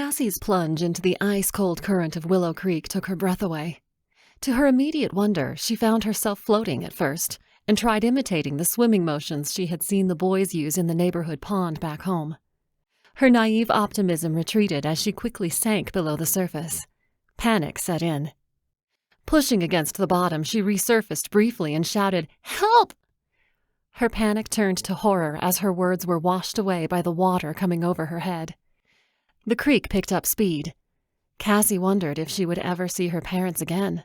Cassie's plunge into the ice-cold current of Willow Creek took her breath away. To her immediate wonder, she found herself floating at first and tried imitating the swimming motions she had seen the boys use in the neighborhood pond back home. Her naive optimism retreated as she quickly sank below the surface. Panic set in. Pushing against the bottom, she resurfaced briefly and shouted, "Help!" Her panic turned to horror as her words were washed away by the water coming over her head. The creek picked up speed. Cassie wondered if she would ever see her parents again.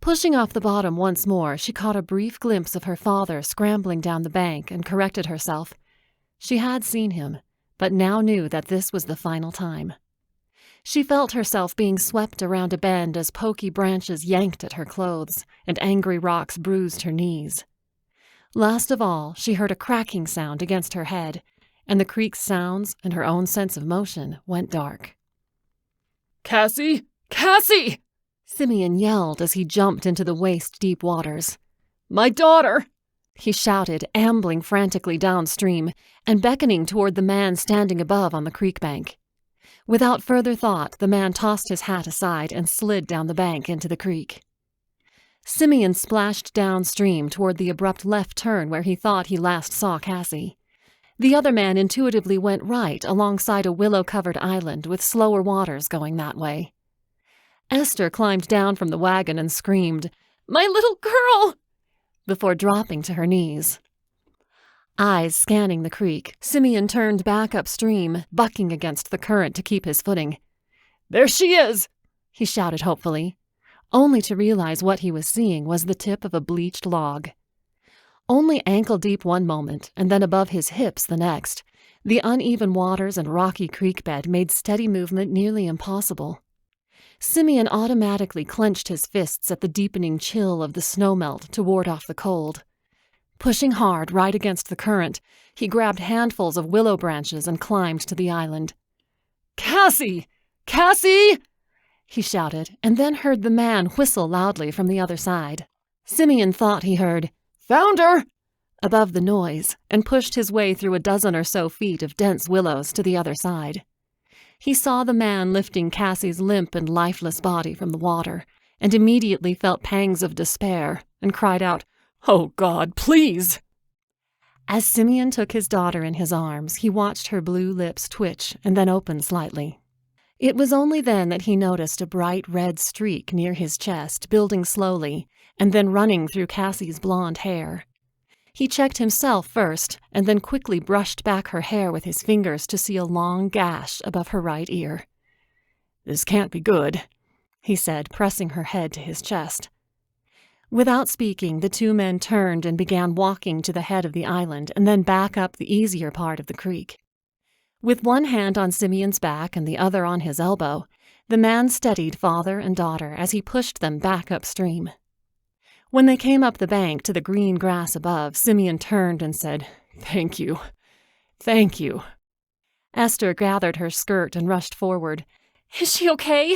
Pushing off the bottom once more, she caught a brief glimpse of her father scrambling down the bank and corrected herself. She had seen him, but now knew that this was the final time. She felt herself being swept around a bend as pokey branches yanked at her clothes and angry rocks bruised her knees. Last of all, she heard a cracking sound against her head, and the creek's sounds and her own sense of motion went dark. "Cassie! Cassie!" Simeon yelled as he jumped into the waist-deep waters. "My daughter!" he shouted, ambling frantically downstream and beckoning toward the man standing above on the creek bank. Without further thought, the man tossed his hat aside and slid down the bank into the creek. Simeon splashed downstream toward the abrupt left turn where he thought he last saw Cassie. The other man intuitively went right alongside a willow-covered island with slower waters going that way. Esther climbed down from the wagon and screamed, "My little girl!" before dropping to her knees. Eyes scanning the creek, Simeon turned back upstream, bucking against the current to keep his footing. "There she is!" he shouted hopefully, only to realize what he was seeing was the tip of a bleached log. Only ankle-deep one moment, and then above his hips the next, the uneven waters and rocky creek bed made steady movement nearly impossible. Simeon automatically clenched his fists at the deepening chill of the snowmelt to ward off the cold. Pushing hard right against the current, he grabbed handfuls of willow branches and climbed to the island. "Cassie! Cassie!" he shouted, and then heard the man whistle loudly from the other side. Simeon thought he heard, "Found her!" above the noise, and pushed his way through a dozen or so feet of dense willows to the other side. He saw the man lifting Cassie's limp and lifeless body from the water, and immediately felt pangs of despair, and cried out, "Oh God, please!" As Simeon took his daughter in his arms, he watched her blue lips twitch and then open slightly. It was only then that he noticed a bright red streak near his chest, building slowly, and then running through Cassie's blonde hair. He checked himself first, and then quickly brushed back her hair with his fingers to see a long gash above her right ear. "This can't be good," he said, pressing her head to his chest. Without speaking, the two men turned and began walking to the head of the island and then back up the easier part of the creek. With one hand on Simeon's back and the other on his elbow, the man steadied father and daughter as he pushed them back upstream. When they came up the bank to the green grass above, Simeon turned and said, "Thank you. Thank you." Esther gathered her skirt and rushed forward. "Is she okay?"